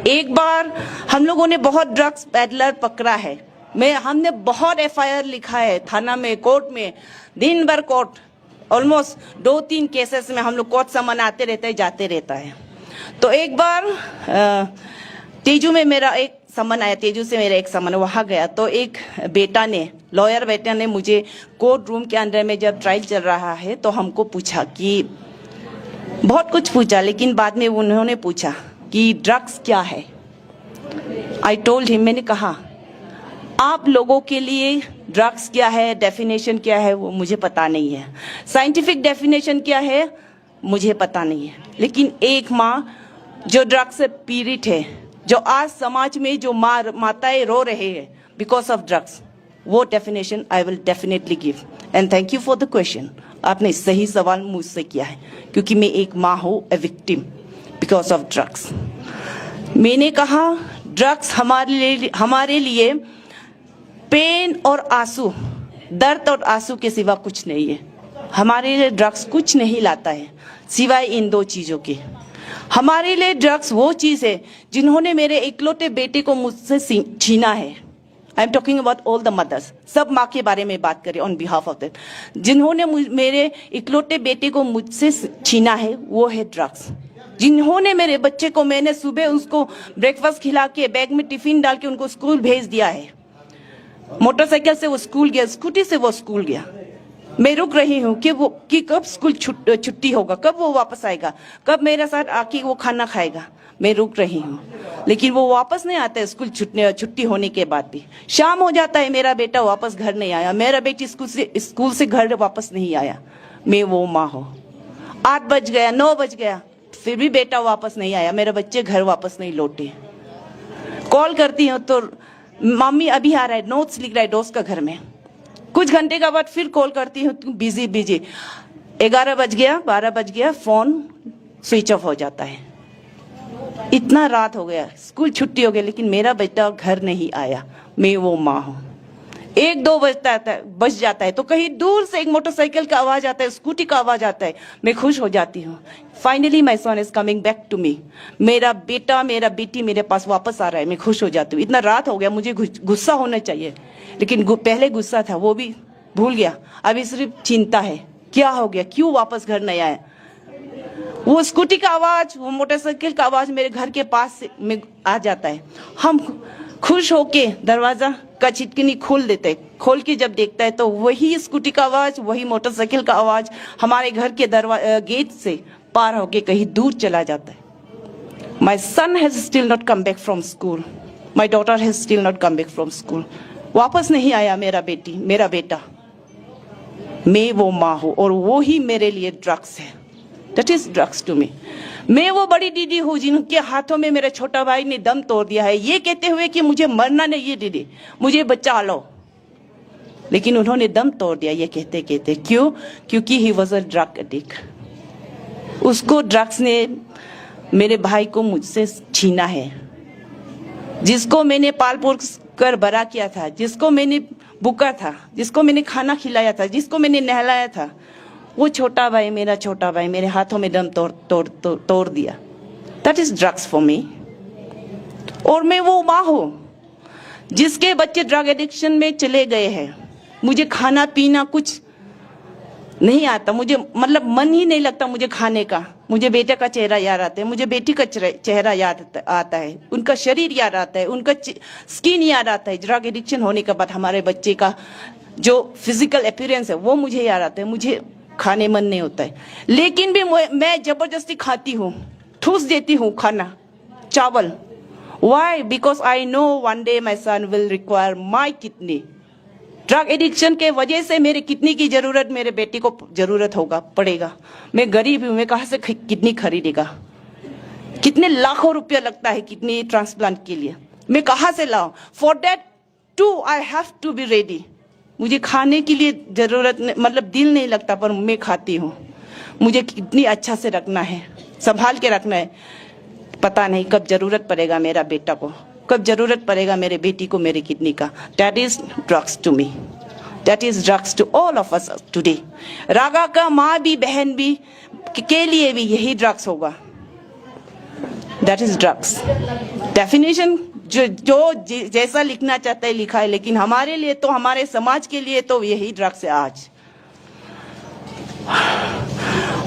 एक बार हम लोगों ने बहुत ड्रग्स पेडलर पकड़ा है। हमने बहुत एफआईआर लिखा है थाना में, कोर्ट में, दिन भर कोर्ट, ऑलमोस्ट 2-3 केसेस में हम लोग कोर्ट समन आते रहते हैं, जाते रहता है। तो एक बार तेजू में मेरा एक समन आया, तेजू से मेरा एक समन, वहां गया तो एक बेटा ने, लॉयर बेटा ने मुझे कोर्ट रूम के अंदर में जब ट्रायल चल रहा है तो हमको पूछा कि बहुत कुछ पूछा, लेकिन बाद में उन्होंने पूछा कि ड्रग्स क्या है। आई टोल्ड हिम, मैंने कहा आप लोगों के लिए ड्रग्स क्या है, डेफिनेशन क्या है वो मुझे पता नहीं है, साइंटिफिक डेफिनेशन क्या है मुझे पता नहीं है, लेकिन एक माँ जो ड्रग्स से पीड़ित है, जो आज समाज में जो माताएं रो रहे हैं बिकॉज ऑफ ड्रग्स, वो definition I will definitely give. And thank you for the question. आपने सही सवाल मुझसे किया है, क्योंकि मैं एक माँ हूँ, a victim because of drugs. मैंने कहा ड्रग्स हमारे लिए पेन और आंसू, दर्द और आंसू के सिवा कुछ नहीं है। हमारे लिए ड्रग्स कुछ नहीं लाता है सिवाय इन 2 चीजों के। हमारे लिए ड्रग्स वो चीज है जिन्होंने मेरे इकलौते बेटे को मुझसे छीना है। I am talking about all the mothers, सब माँ के बारे में बात करें ऑन बिहाफ ऑफ दैट। जिन्होंने मेरे इकलौते बेटे को मुझसे छीना है वो है ड्रग्स। जिन्होंने मेरे बच्चे को, मैंने सुबह उसको ब्रेकफास्ट खिला के बैग में टिफिन डाल के उनको स्कूल भेज दिया है, मोटरसाइकिल से वो स्कूल गया, स्कूटी से वो स्कूल गया। मैं रुक रही हूँ कि कब स्कूल छुट्टी होगा, कब वो वापस आएगा, कब मेरे साथ आके वो खाना खाएगा। मैं रुक रही हूँ, लेकिन वो वापस नहीं आता है स्कूल छुट्टी होने के बाद भी। शाम हो जाता है, मेरा बेटा वापस घर नहीं आया, मेरा बेटी स्कूल से घर वापस नहीं आया। मैं वो माँ हूँ। 8 बज गया, 9 बज गया, फिर भी बेटा वापस नहीं आया, मेरे बच्चे घर वापस नहीं लौटे। कॉल करती हूँ तो मम्मी अभी आ रहा है, नोट्स लिख रहा है दोस्त का घर में। कुछ घंटे का बाद फिर कॉल करती हूँ, बिजी 11 बज गया, 12 बज गया, फोन स्विच ऑफ हो जाता है। इतना रात हो गया, स्कूल छुट्टी हो गई, लेकिन मेरा बेटा घर नहीं आया। मैं वो माँ हूँ। 1-2 बज जाता है तो कहीं दूर से एक मोटरसाइकिल का आवाज आता है, स्कूटी का आवाज आता है, मैं खुश हो जाती हूँ। Finally my son is coming back to me. मेरा बेटा, मेरा बेटी मेरे पास वापस आ रहा है, मैं खुश हो जाती हूँ। इतना रात हो गया, मुझे गुस्सा होना चाहिए, लेकिन पहले गुस्सा था वो भी भूल गया। अभी सिर्फ चिंता है, क्या हो गया, क्यों वापस घर नहीं आया। वो स्कूटी का आवाज, वो मोटरसाइकिल का आवाज मेरे घर के पास में आ जाता है। हम खुश होके दरवाजा का छिटकनी खोल देते, खोल के जब देखता है तो वही स्कूटी का आवाज, वही मोटरसाइकिल का आवाज हमारे घर के गेट से पार होके कहीं दूर चला जाता है। My son has still not come back from school, my daughter has still not come back from school. वापस नहीं आया मेरा बेटा। मैं वो माँ हूँ और वो ही मेरे लिए ड्रग्स है। That is drugs to me. मैं वो बड़ी दीदी हूँ जिनके हाथों में मेरे छोटा भाई ने दम तोड़ दिया है, ये कहते हुए कि मुझे मरना नहीं है दीदी, मुझे बचा लो, लेकिन उन्होंने दम तोड़ दिया ये कहते कहते। क्यों? क्योंकि he was a drug addict. उसको ड्रग्स ने मेरे भाई को मुझसे छीना है। जिसको मैंने पाल पोस कर बड़ा किया था, जिसको मैंने बुका था, जिसको मैंने खाना खिलाया था, जिसको मैंने नहलाया था, वो छोटा भाई, मेरा छोटा भाई मेरे हाथों में दम तोड़ दिया। That is drugs for me. और मैं वो माँ हूँ जिसके बच्चे ड्रग एडिक्शन में चले गए हैं। मुझे खाना पीना कुछ नहीं आता, मुझे मतलब मन ही नहीं लगता मुझे खाने का। मुझे बेटे का चेहरा याद आता है, मुझे बेटी का चेहरा याद आता है, उनका शरीर याद आता है, उनका स्किन याद आता है। ड्रग एडिक्शन होने के बाद हमारे बच्चे का जो फिजिकल अपीयरेंस है वो मुझे याद आता है। मुझे खाने मन नहीं होता है, लेकिन भी मैं जबरदस्ती खाती हूँ, ठूस देती हूँ खाना, चावल। Why? Because I know one day my son will require my kidney. Drug addiction के वजह से मेरे किडनी की जरूरत मेरे बेटे को जरूरत पड़ेगा। मैं गरीब हूँ, मैं कहाँ से किडनी खरीदेगा? कितने लाखों रुपया लगता है किडनी ट्रांसप्लांट के लिए, मैं कहाँ से लाऊं? For that too I have to be ready. मुझे खाने के लिए जरूरत मतलब दिल नहीं लगता, पर मैं खाती हूँ। मुझे कितनी अच्छा से रखना है, संभाल के रखना है। पता नहीं कब जरूरत पड़ेगा मेरा बेटा को, कब जरूरत पड़ेगा मेरे बेटी को मेरी किडनी का। That is drugs to me, that is drugs to all of us today. रागा का माँ भी, बहन भी के लिए भी यही ड्रग्स होगा। That is drugs. डेफिनेशन जो जैसा लिखना चाहता है लिखा है, लेकिन हमारे लिए तो, हमारे समाज के लिए तो यही ड्रग्स है आज।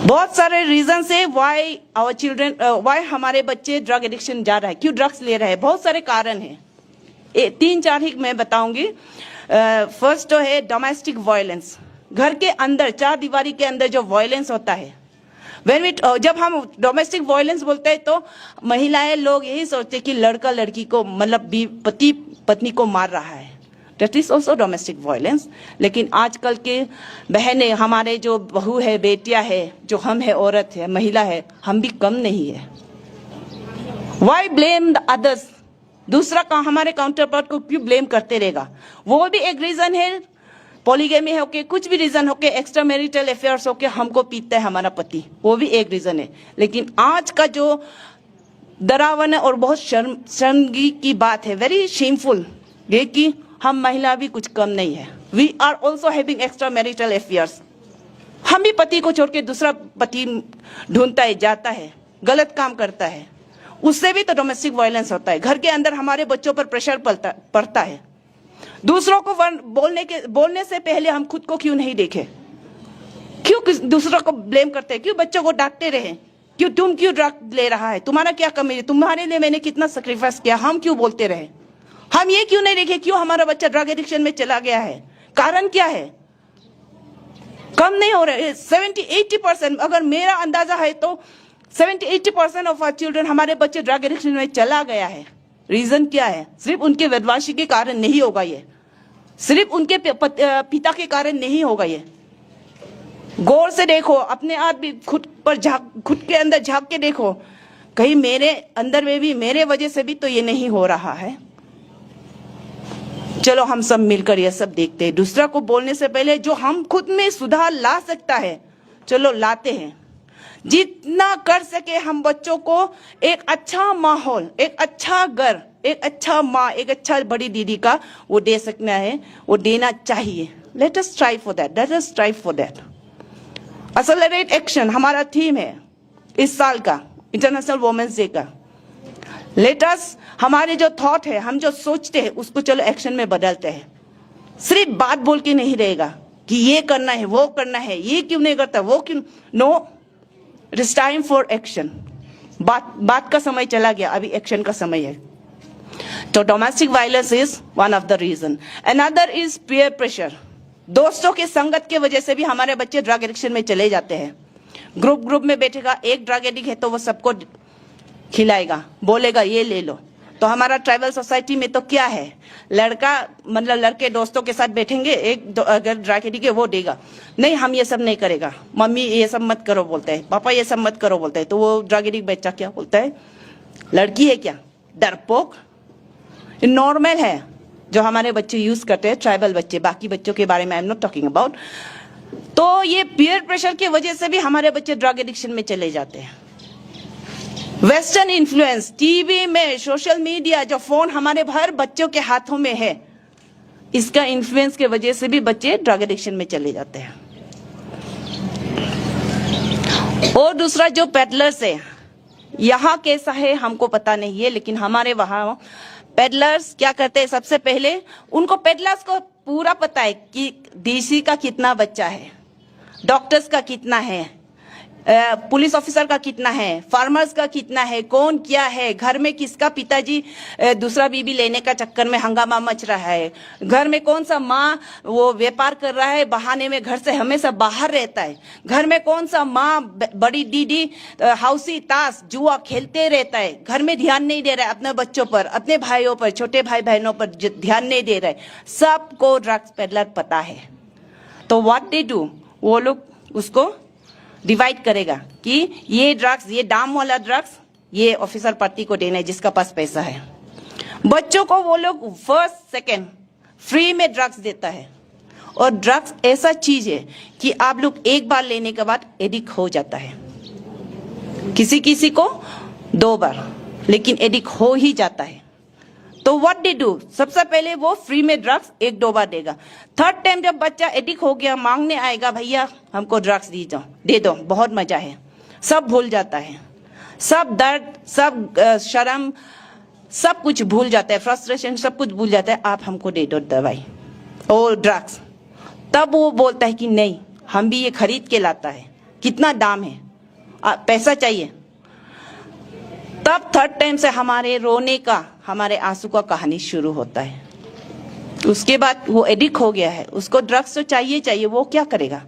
बहुत सारे रीजन है व्हाई आवर चिल्ड्रन, व्हाई हमारे बच्चे ड्रग एडिक्शन जा रहा है, क्यों ड्रग्स ले रहे हैं। बहुत सारे कारण हैं, 3-4 ही मैं बताऊंगी। फर्स्ट तो है डोमेस्टिक वायलेंस। घर के अंदर, 4 दीवारी के अंदर जो वायलेंस होता है, जब हम डोमेस्टिक वायलेंस बोलते हैं तो महिलाएं लोग यही सोचते हैं कि लड़का लड़की को, मतलब पति पत्नी को मार रहा है, that is also domestic violence. लेकिन आजकल के बहनें, हमारे जो बहू है, बेटियां है, जो हम है, औरत है, महिला है, हम भी कम नहीं है। वाई ब्लेम द अदर्स, दूसरा का हमारे काउंटर पार्ट को क्यों ब्लेम करते रहेगा। वो भी एक रीजन है। पॉलीगेमी है ओके, कुछ भी रीजन हो के, एक्स्ट्रा मैरिटल अफेयर्स हो के हमको पीता है हमारा पति, वो भी एक रीजन है। लेकिन आज का जो डरावन है और बहुत शर्मगी की बात है, वेरी शेमफुल, ये कि हम महिला भी कुछ कम नहीं है। We are also having extra marital affairs. हम भी पति को छोड़ के दूसरा पति ढूंढता है, जाता है, गलत काम करता है, उससे भी तो डोमेस्टिक वायलेंस होता है। घर के अंदर हमारे बच्चों पर प्रेशर पड़ता है। दूसरों को बोलने से पहले हम खुद को क्यों नहीं देखें, क्यों दूसरों को ब्लेम करते हैं, क्यों बच्चों को डांटते रहे, क्यों तुम क्यों ड्रग ले रहा है, तुम्हारा क्या कमी है, तुम्हारे लिए मैंने कितना सेक्रीफाइस किया, हम क्यों बोलते रहे। हम ये क्यों नहीं देखे क्यों हमारा बच्चा ड्रग एडिक्शन में चला गया है, कारण क्या है। कम नहीं हो रहे, 70-80%, अगर मेरा अंदाजा है तो 70-80% ऑफ आवर चिल्ड्रन, हमारे बच्चे ड्रग एडिक्शन में चला गया है। रीजन क्या है, सिर्फ उनके बदमाशी के कारण नहीं होगा, ये सिर्फ उनके पिता के कारण नहीं होगा। ये गौर से देखो, अपने आप भी खुद के अंदर झांक के देखो, कहीं मेरे अंदर में भी, मेरे वजह से भी तो ये नहीं हो रहा है। चलो हम सब मिलकर ये सब देखते हैं। दूसरा को बोलने से पहले जो हम खुद में सुधार ला सकता है, चलो लाते हैं। जितना कर सके हम बच्चों को एक अच्छा माहौल, एक अच्छा घर, एक अच्छा माँ, एक अच्छा बड़ी दीदी का वो दे सकना है, वो देना चाहिए। Let us strive for that, let us strive for that. Accelerate action हमारा थीम है इस साल का, इंटरनेशनल वुमेन्स डे का। लेट अस, हमारे जो थॉट है, हम जो सोचते हैं, उसको चलो एक्शन में बदलते हैं। सिर्फ बात बोल के नहीं रहेगा कि ये करना है, वो करना है, ये क्यों नहीं करता, वो क्यों, no, it is time for action. बात का समय चला गया, अभी एक्शन का समय है। तो domestic violence is one of the reason. Another is peer pressure. दोस्तों के संगत के वजह से भी हमारे बच्चे ड्रग एडिक्शन में चले जाते हैं। ग्रुप में बैठेगा, एक ड्रग एडिक्ट है तो वो सबको खिलाएगा, बोलेगा ये ले लो। तो हमारा ट्राइबल सोसाइटी में तो क्या है, लड़का मतलब लड़के दोस्तों के साथ बैठेंगे, एक अगर ड्रग एडिक्ट है वो देगा, नहीं हम ये सब नहीं करेगा, मम्मी ये सब मत करो बोलते हैं, पापा ये सब मत करो बोलते हैं। तो वो ड्रग एडिक्ट बच्चा क्या बोलता है, लड़की है क्या, डरपोक। नॉर्मल है जो हमारे बच्चे यूज करते हैं, ट्राइबल बच्चे, बाकी बच्चों के बारे में I am not talking about. तो ये पीयर प्रेशर की वजह से भी हमारे बच्चे ड्रग एडिक्शन में चले जाते हैं। वेस्टर्न इन्फ्लुएंस, टीवी में, सोशल मीडिया, जो फोन हमारे हर बच्चों के हाथों में है, इसका इन्फ्लुएंस के वजह से भी बच्चे ड्रग एडिक्शन में चले जाते हैं। और दूसरा जो पेडलर्स है, यहाँ कैसा है हमको पता नहीं है, लेकिन हमारे वहां पेडलर्स क्या करते हैं, सबसे पहले उनको, पेडलर्स को पूरा पता है कि डीसी का कितना बच्चा है, डॉक्टर्स का कितना है, पुलिस ऑफिसर का कितना है, फार्मर्स का कितना है, कौन क्या है, घर में किसका पिताजी दूसरा बीबी लेने का चक्कर में हंगामा मच रहा है, घर में कौन सा माँ वो व्यापार कर रहा है, बहाने में घर से हमेशा बाहर रहता है, घर में कौन सा माँ बड़ी दीदी हाउसी ताश जुआ खेलते रहता है, घर में ध्यान नहीं दे रहा है अपने बच्चों पर, अपने भाइयों पर, छोटे भाई बहनों पर ध्यान नहीं दे रहा है। सबको ड्रग्स पेडलर पता है। तो व्हाट दे डू, वो लोग उसको डिवाइड करेगा कि ये ड्रग्स, ये दाम वाला ड्रग्स ये ऑफिसर पार्टी को देना है जिसका पास पैसा है। बच्चों को वो लोग फर्स्ट सेकंड फ्री में ड्रग्स देता है। और ड्रग्स ऐसा चीज है कि आप लोग एक बार लेने के बाद एडिक्ट हो जाता है, किसी किसी को 2 बार, लेकिन एडिक्ट हो ही जाता है। तो व्हाट दे डू, सबसे पहले वो फ्री में ड्रग्स 1-2 बार देगा। थर्ड टाइम जब बच्चा एडिक्ट हो गया, मांगने आएगा, भैया हमको ड्रग्स दे दो, बहुत मजा है, सब भूल जाता है। सब दर्द, सब शर्म, सब कुछ भूल जाता है, फ्रस्ट्रेशन सब कुछ भूल जाता है। आप हमको दे दो दवाई और ड्रग्स। तब वो बोलता है कि नहीं, हम भी ये खरीद के लाता है, कितना दाम है, पैसा चाहिए। तब थर्ड टाइम से हमारे रोने का, हमारे आंसू का कहानी शुरू होता है। उसके बाद वो एडिक्ट हो गया है, उसको ड्रग्स तो चाहिए चाहिए। वो क्या करेगा?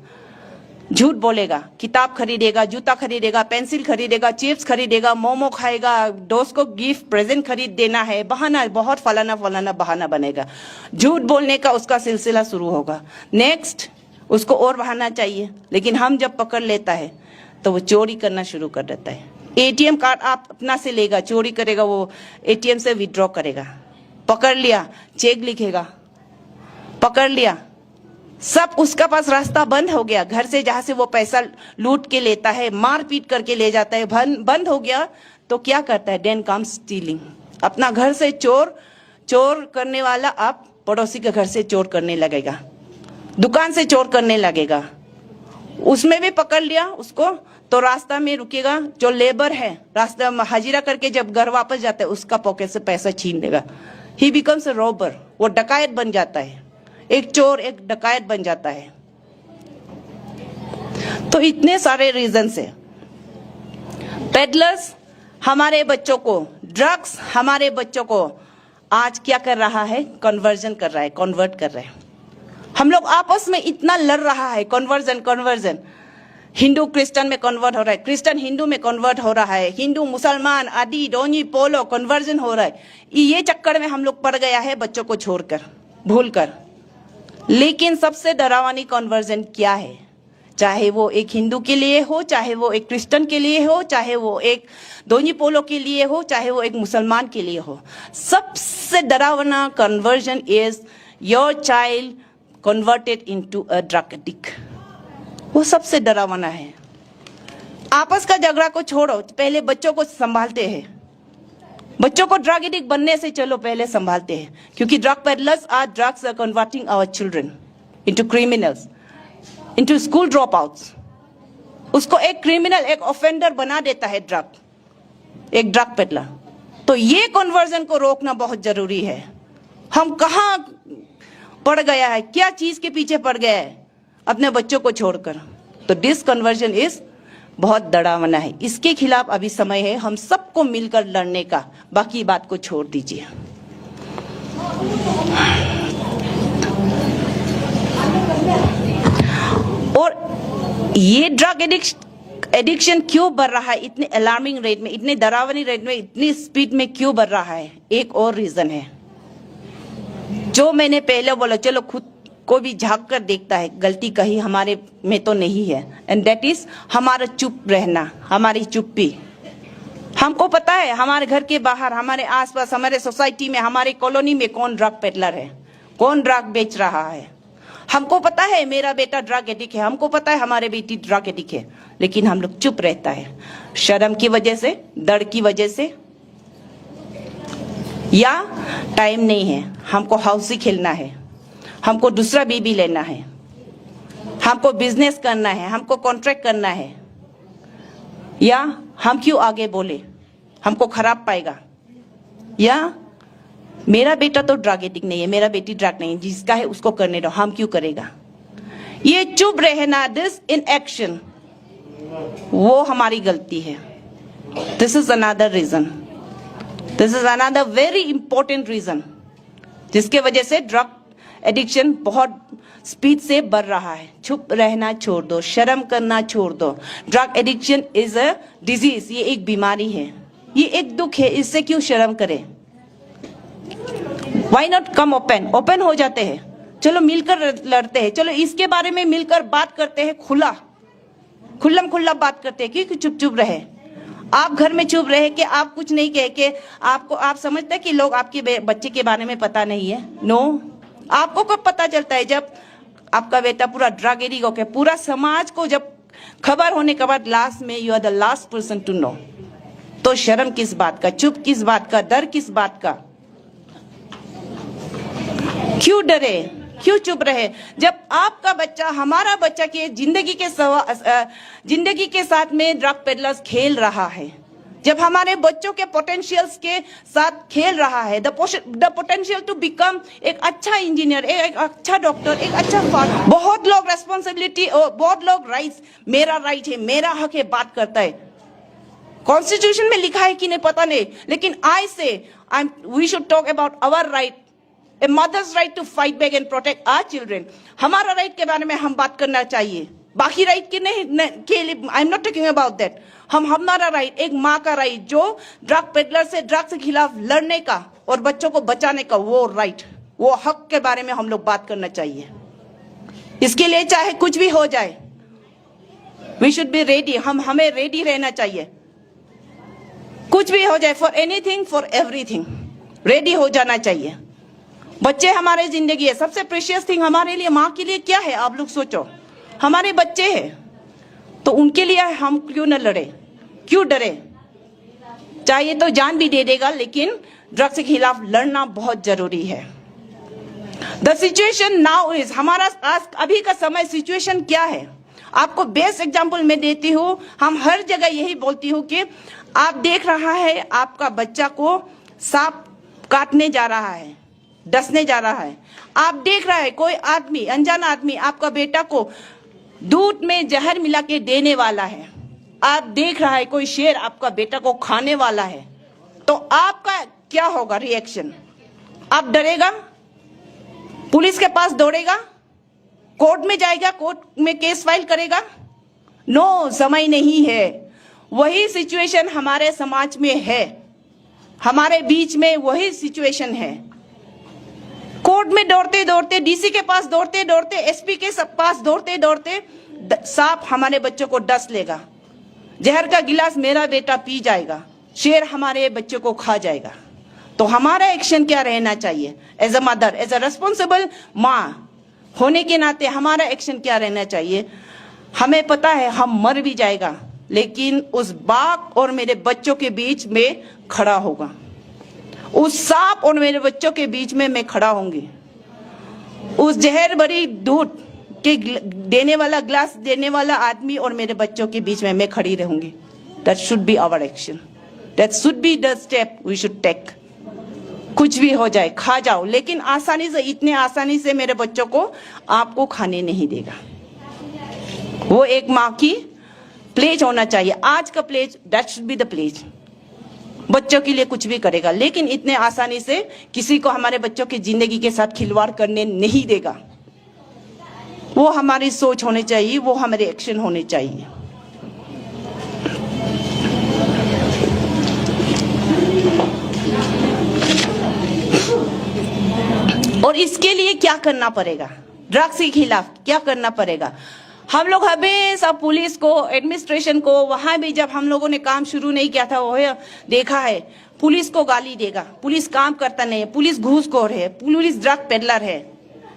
झूठ बोलेगा, किताब खरीदेगा, जूता खरीदेगा, पेंसिल खरीदेगा, चिप्स खरीदेगा, मोमो खाएगा, दोस्त को गिफ्ट प्रेजेंट खरीद देना है, बहाना, बहुत फलाना फलाना बहाना बनेगा। झूठ बोलने का उसका सिलसिला शुरू होगा। नेक्स्ट उसको और बहाना चाहिए, लेकिन हम जब पकड़ लेता है तो वो चोरी करना शुरू कर देता है। एटीएम कार्ड आप अपना से लेगा, चोरी करेगा, वो एटीएम से विड्रॉ करेगा। पकड़ लिया, चेक लिखेगा, पकड़ लिया, सब उसका पास रास्ता बंद हो गया। घर से जहां से वो पैसा लूट के लेता है, मार पीट करके ले जाता है, बंद हो गया तो क्या करता है? Then comes stealing. अपना घर से चोर करने वाला आप पड़ोसी के घर से चोर करने लगेगा, दुकान से चोर करने लगेगा। उसमें भी पकड़ लिया उसको तो रास्ता में रुकेगा, जो लेबर है रास्ता में हाजिरा करके जब घर वापस जाता है उसका पॉकेट से पैसा छीन लेगा। ही बिकम्स अ रॉबर, वो डकायत बन जाता है, एक चोर, एक डकायत बन जाता है। तो इतने सारे रीजन से पेडलर्स हमारे बच्चों को, ड्रग्स हमारे बच्चों को आज क्या कर रहा है? कन्वर्जन कर रहा है, कन्वर्ट कर रहा है। हम लोग आपस में इतना लड़ रहा है, कन्वर्जन। हिंदू क्रिश्चियन में कन्वर्ट हो रहा है, क्रिश्चियन हिंदू में कन्वर्ट हो रहा है, हिंदू मुसलमान, आदि डोनी पोलो कन्वर्जन हो रहा है। ये चक्कर में हम लोग पड़ गया है बच्चों को छोड़कर, भूलकर। लेकिन सबसे डरावनी कन्वर्जन क्या है? चाहे वो एक हिंदू के लिए हो, चाहे वो एक क्रिश्चियन के लिए हो, चाहे वो एक दोनी पोलो के लिए हो, चाहे वो एक मुसलमान के लिए हो, सबसे डरावना conversion is your child converted into a drug addict. वो सबसे डरावना है। आपस का झगड़ा को छोड़ो, पहले बच्चों को संभालते हैं। बच्चों को ड्रग एडिक्ट बनने से चलो पहले संभालते हैं, क्योंकि drug peddlers are drugs are converting our children into criminals, into school drop outs. उसको एक क्रिमिनल, एक ऑफेंडर बना देता है ड्रग, एक ड्रग पेडलर। तो ये कन्वर्जन को रोकना बहुत जरूरी है। हम कहाँ पड़ गया है, क्या चीज के पीछे पड़ गया है अपने बच्चों को छोड़कर? तो डिसकन्वर्जन इज बहुत डरावना है। इसके खिलाफ अभी समय है हम सबको मिलकर लड़ने का। बाकी बात को छोड़ दीजिए। और ये ड्रग एडिक्शन क्यों बढ़ रहा है इतने अलार्मिंग रेट में, इतने डरावनी रेट में, इतनी स्पीड में क्यों बढ़ रहा है? एक और रीजन है जो मैंने पहले बोला। चलो खुद को भी झांक कर देखता है, गलती कहीं हमारे में तो नहीं है, एंड दैट इज हमारा चुप रहना, हमारी चुप्पी। हमको पता है हमारे घर के बाहर, हमारे आसपास, हमारे सोसाइटी में, हमारे कॉलोनी में कौन ड्रग पेडलर है, कौन ड्रग बेच रहा है। हमको पता है मेरा बेटा ड्रग एडिक्ट है, हमको पता है हमारे बेटी ड्रग एडिक्ट है, लेकिन हम लोग चुप रहता है। शर्म की वजह से, डर की वजह से, या टाइम नहीं है, हमको हाउसी खेलना है, हमको दूसरा बीबी लेना है, हमको बिजनेस करना है, हमको कॉन्ट्रैक्ट करना है, या हम क्यों आगे बोले, हमको खराब पाएगा, या मेरा बेटा तो ड्रग एडिक्ट नहीं है, मेरा बेटी ड्रग नहीं है, जिसका है उसको करने दो, हम क्यों करेगा। ये चुप रहना, दिस इन एक्शन, वो हमारी गलती है। This is another reason, this is another very important reason जिसके वजह से ड्रग एडिक्शन बहुत स्पीड से बढ़ रहा है। चुप रहना छोड़ दो, शर्म करना छोड़ दो। Drug addiction is a disease, ये एक बीमारी है, ये एक दुख है, इससे क्यों शर्म करें। Why not come ओपन हो जाते हैं, चलो मिलकर लड़ते हैं, चलो इसके बारे में मिलकर बात करते हैं, खुल्लम खुल्ला बात करते हैं। क्यों चुप चुप रहे? आप घर में चुप रहे कि आप कुछ नहीं कह के आपको, आप समझते हैं कि लोग आपके बच्चे के बारे में पता नहीं है। नो, आपको कब पता चलता है? जब आपका बेटा पूरा ड्रग एडिक्ट होकर, पूरा समाज को जब खबर होने के बाद लास्ट में you are the last person to know. तो शर्म किस बात का, चुप किस बात का, डर किस बात का? क्यों डरे, क्यों चुप रहे? जब आपका बच्चा, हमारा बच्चा की जिंदगी के साथ में ड्रग पेडलर्स खेल रहा है, जब हमारे बच्चों के पोटेंशियल्स के साथ खेल रहा है, द पोटेंशियल टू बिकम एक अच्छा इंजीनियर, एक अच्छा डॉक्टर, एक अच्छा फादर। बहुत लोग रेस्पॉन्सिबिलिटी, बहुत लोग राइट्स, मेरा राइट है, मेरा हक है बात करता है। कॉन्स्टिट्यूशन में लिखा है कि नहीं पता नहीं, लेकिन I say we should talk about our right, a mother's right to fight back and protect our children. हमारा राइट के बारे में हम बात करना चाहिए, बाकी राइट के नहीं के लिए I am not talking about that. हमारा राइट, एक माँ का राइट जो ड्रग पेडलर से, ड्रग के खिलाफ लड़ने का और बच्चों को बचाने का, वो राइट, वो हक के बारे में हम लोग बात करना चाहिए। इसके लिए चाहे कुछ भी हो जाए, वी शुड बी रेडी, हमें रेडी रहना चाहिए। कुछ भी हो जाए, for anything for everything ready हो जाना चाहिए। बच्चे हमारे जिंदगी है, सबसे प्रेशियस थिंग हमारे लिए, माँ के लिए क्या है आप लोग सोचो। हमारे बच्चे हैं, तो उनके लिए हम क्यों न लड़े, क्यों डरे। चाहिए तो जान भी दे देगा, लेकिन ड्रग्स के खिलाफ लड़ना बहुत जरूरी है। द सिचुएशन नाउ इज, हमारा आज अभी का समय सिचुएशन क्या है, आपको बेस्ट एग्जांपल मैं देती हूँ। हम हर जगह यही बोलती हूँ कि आप देख रहा है आपका बच्चा को सांप काटने जा रहा है, डसने जा रहा है। आप देख रहा है कोई आदमी, अनजाना आदमी आपका बेटा को दूध में जहर मिला के देने वाला है। आप देख रहा है कोई शेर आपका बेटा को खाने वाला है, तो आपका क्या होगा रिएक्शन? आप डरेगा, पुलिस के पास दौड़ेगा, कोर्ट में जाएगा, कोर्ट में केस फाइल करेगा? नो, समय नहीं है। वही सिचुएशन हमारे समाज में है, हमारे बीच में वही सिचुएशन है। कोर्ट में दौड़ते दौड़ते, डीसी के पास दौड़ते दौड़ते, एसपी के पास दौड़ते दौड़ते सांप हमारे बच्चों को डस लेगा, जहर का गिलास मेरा बेटा पी जाएगा, शेर हमारे बच्चों को खा जाएगा। तो हमारा एक्शन क्या रहना चाहिए? As a mother, as a responsible माँ होने के नाते हमारा एक्शन क्या रहना चाहिए? हमें पता है हम मर भी जाएगा, लेकिन उस बाघ और मेरे बच्चों के बीच में खड़ा होगा, उस सांप और मेरे बच्चों के बीच में मैं खड़ा होंगी, उस जहर भरी दूध के देने वाला, ग्लास देने वाला आदमी और मेरे बच्चों के बीच में मैं खड़ी रहूंगी। That should be our action, that should be the step we should take. कुछ भी हो जाए, खा जाओ, लेकिन आसानी से, इतने आसानी से मेरे बच्चों को आपको खाने नहीं देगा। वो एक माँ की प्लेज होना चाहिए, आज का pledge, that should be the pledge. बच्चों के लिए कुछ भी करेगा, लेकिन इतने आसानी से किसी को हमारे बच्चों की जिंदगी के साथ खिलवाड़ करने नहीं देगा। वो हमारी सोच होनी चाहिए, वो हमारे एक्शन होने चाहिए। और इसके लिए क्या करना पड़ेगा? ड्रग्स के खिलाफ क्या करना पड़ेगा? हम लोग हमेशा पुलिस को, एडमिनिस्ट्रेशन को, वहां भी जब हम लोगों ने काम शुरू नहीं किया था, वो देखा है पुलिस को गाली देगा, पुलिस काम करता नहीं है, पुलिस घूसखोर है, पुलिस ड्रग पेडलर है,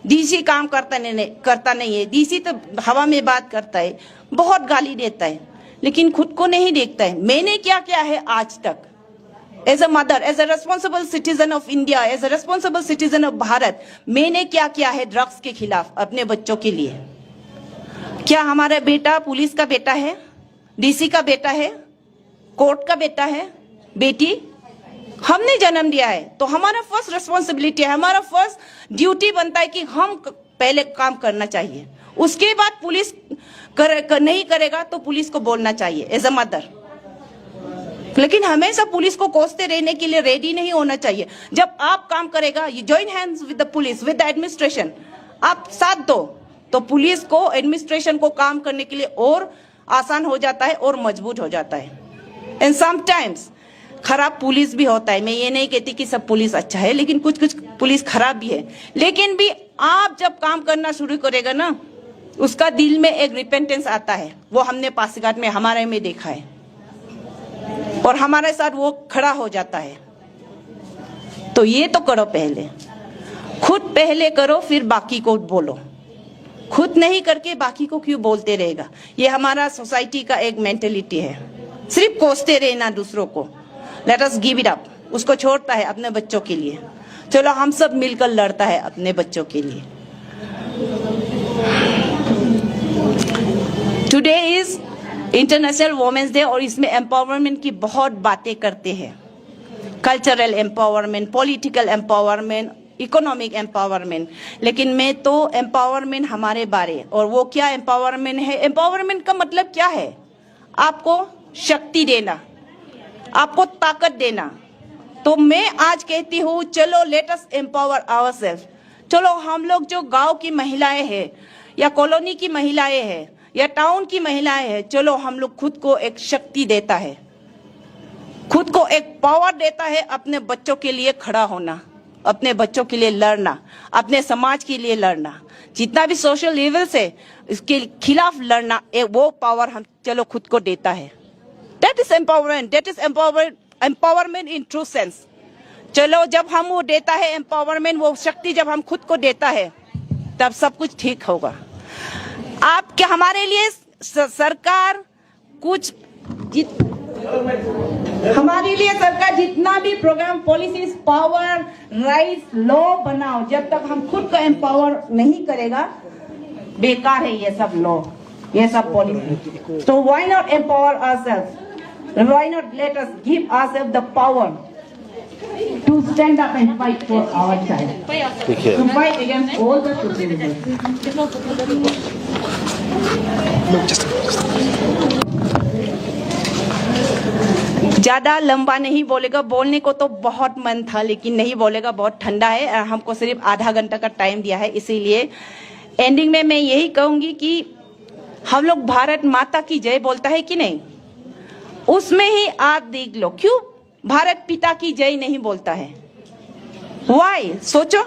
डीसी काम करता नहीं है, डीसी तो हवा में बात करता है, बहुत गाली देता है, लेकिन खुद को नहीं देखता है। मैंने क्या किया है आज तक as a mother, as a responsible citizen of India, as a responsible citizen of Bharat, मैंने क्या किया है ड्रग्स के खिलाफ अपने बच्चों के लिए? क्या हमारा बेटा पुलिस का बेटा है, डीसी का बेटा है, कोर्ट का बेटा है, बेटी? हमने जन्म दिया है, तो हमारा फर्स्ट रिस्पॉन्सिबिलिटी है, हमारा फर्स्ट ड्यूटी बनता है कि हम पहले काम करना चाहिए। उसके बाद पुलिस नहीं करेगा तो पुलिस को बोलना चाहिए एज अ मदर, लेकिन हमेशा पुलिस को कोसते रहने के लिए रेडी नहीं होना चाहिए। जब आप काम करेगा, you join hands with the police, with the administration, आप साथ दो, तो पुलिस को, एडमिनिस्ट्रेशन को काम करने के लिए और आसान हो जाता है और मजबूत हो जाता है। एंड समटाइम्स खराब पुलिस भी होता है, मैं ये नहीं कहती कि सब पुलिस अच्छा है, लेकिन कुछ कुछ पुलिस खराब भी है। लेकिन भी आप जब काम करना शुरू करेगा ना, उसका दिल में एक रिपेंटेंस आता है, वो हमने पासीघाट में हमारे में देखा है, और हमारे साथ वो खड़ा हो जाता है। तो ये तो करो पहले, खुद पहले करो, फिर बाकी को बोलो। खुद नहीं करके बाकी को क्यों बोलते रहेगा? ये हमारा सोसाइटी का एक मेंटेलिटी है, सिर्फ कोसते रहना दूसरों को। Let us give it up. उसको छोड़ता है अपने बच्चों के लिए, चलो हम सब मिलकर लड़ता है अपने बच्चों के लिए। Today is international women's day और इसमें एम्पावरमेंट की बहुत बातें करते हैं, cultural empowerment, political empowerment, economic empowerment, लेकिन मैं तो एम्पावरमेंट हमारे बारे, और वो क्या एम्पावरमेंट है? एम्पावरमेंट का मतलब क्या है? आपको शक्ति देना, आपको ताकत देना। तो मैं आज कहती हूँ चलो लेट अस एम्पावर आवरसेल्फ। चलो हम लोग जो गांव की महिलाएं हैं या कॉलोनी की महिलाएं हैं या टाउन की महिलाएं हैं, चलो हम लोग खुद को एक शक्ति देता है, खुद को एक पावर देता है अपने बच्चों के लिए खड़ा होना, अपने बच्चों के लिए लड़ना, अपने समाज के लिए लड़ना, जितना भी सोशल इविल्स है इसके खिलाफ लड़ना, वो पावर हम चलो खुद को देता है। That is empowerment, that is empowerment in true sense. चलो जब हम वो देता है एम्पावरमेंट, वो शक्ति जब हम खुद को देता है तब सब कुछ ठीक होगा। आप क्या हमारे लिए सरकार कुछ हमारे लिए सरकार जितना भी program, policies, power, rights, law बनाओ, जब तक हम खुद को एम्पावर नहीं करेगा बेकार है ये सब लॉ, ये सब पॉलिसी। तो why not empower ourselves, why not let us give ourselves the power to stand up and fight for our child, to fight against all the social evils. ज्यादा लंबा नहीं बोलेगा, बोलने को तो बहुत मन था लेकिन नहीं बोलेगा, बहुत ठंडा है। हमको सिर्फ आधा घंटा का टाइम दिया है, इसीलिए एंडिंग में मैं यही कहूंगी कि हम लोग भारत माता की जय बोलता है कि नहीं, उसमें ही आप देख लो क्यों भारत पिता की जय नहीं बोलता है। वाई? सोचो,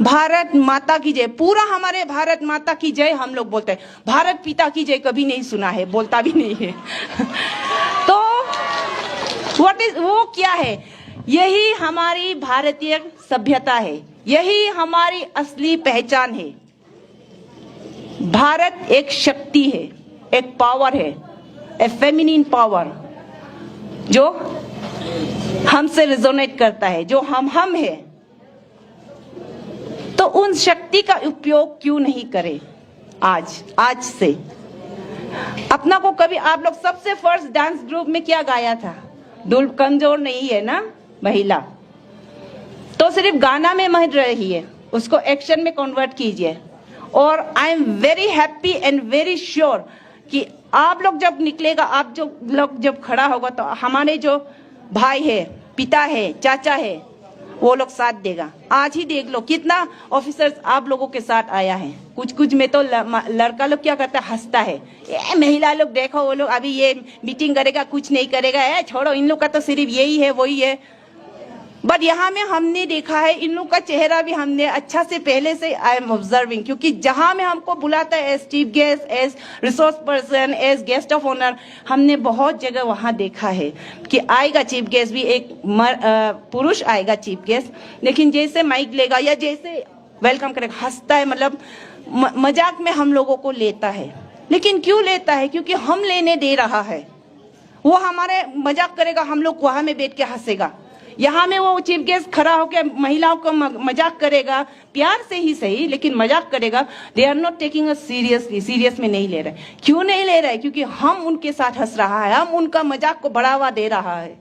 भारत माता की जय, पूरा हमारे भारत माता की जय हम लोग बोलते हैं, भारत पिता की जय कभी नहीं सुना है, बोलता भी नहीं है। तो व्हाट इज, वो क्या है? यही हमारी भारतीय सभ्यता है, यही हमारी असली पहचान है। भारत एक शक्ति है, एक पावर है, ए फेमिनिन पावर जो हमसे रिजोनेट करता है, जो हम है। तो उन शक्ति का उपयोग क्यों नहीं करें आज से? अपना को कभी आप लोग सबसे फर्स्ट डांस ग्रुप में क्या गाया था? डुल कमजोर नहीं है ना महिला, तो सिर्फ गाना में मत रहिए, उसको एक्शन में कन्वर्ट कीजिए। और I am very happy and very sure कि आप लोग जब निकलेगा, आप जो लोग जब खड़ा होगा, तो हमारे जो भाई है, पिता है, चाचा है, वो लोग साथ देगा। आज ही देख लो कितना ऑफिसर्स आप लोगों के साथ आया है। कुछ में तो लड़का लोग क्या करता है, हंसता है, ये महिला लोग देखो, वो लोग अभी ये मीटिंग करेगा, कुछ नहीं करेगा, छोड़ो, इन लोग का तो सिर्फ यही है, वही है। बट यहाँ में हमने देखा है, इन लोग का चेहरा भी हमने अच्छा से पहले से आई एम ऑब्जर्विंग, क्योंकि जहां में हमको बुलाता है as chief guest, as resource person, as guest of honour, हमने बहुत जगह वहां देखा है कि आएगा चीफ गेस्ट भी, एक पुरुष आएगा चीफ गेस्ट, लेकिन जैसे माइक लेगा या जैसे वेलकम करेगा, हंसता है, मतलब मजाक में हम लोगों को लेता है। लेकिन क्यों लेता है? क्योंकि हम लेने दे रहा है। वो हमारे मजाक करेगा, हम लोग वहां में बैठ के हंसेगा। यहाँ में वो चीफ गेस्ट खड़ा होकर महिलाओं को मजाक करेगा, प्यार से ही सही, लेकिन मजाक करेगा। They are not taking us seriously, serious में नहीं ले रहे। क्यों नहीं ले रहे? क्योंकि हम उनके साथ हंस रहा है, हम उनका मजाक को बढ़ावा दे रहा है।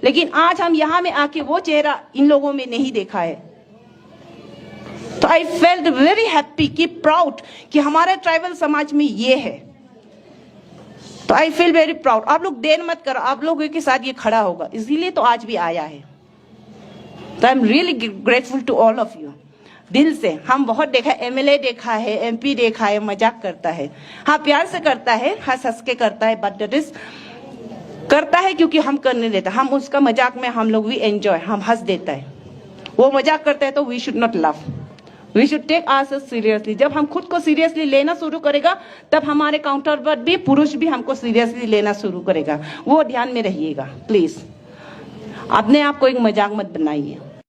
लेकिन आज हम यहाँ में आके वो चेहरा इन लोगों में नहीं देखा है। तो आई फेल्ट वेरी हैप्पी कि प्राउड कि हमारे ट्राइबल समाज में ये है। तो आई फील वेरी प्राउड। आप लोग देर मत करो, आप लोगों के साथ ये खड़ा होगा, इसीलिए तो आज भी आया है। तो I am really grateful to all of you, दिल से। हम बहुत देखा, एमएलए देखा है, एमपी देखा है, मजाक करता है, हाँ प्यार से करता है, हंस हंस के करता है, बट दैट इज करता है क्योंकि हम करने देता, हम उसका मजाक में हम लोग भी एंजॉय, हम हंस देता है। वो मजाक करता है तो we should not love, we should take ourselves seriously. जब हम खुद को सीरियसली लेना शुरू करेगा, तब हमारे काउंटर भी, पुरुष भी हमको सीरियसली लेना शुरू करेगा। वो ध्यान में रहिएगा प्लीज, अपने आप को एक मजाक मत बनाइए।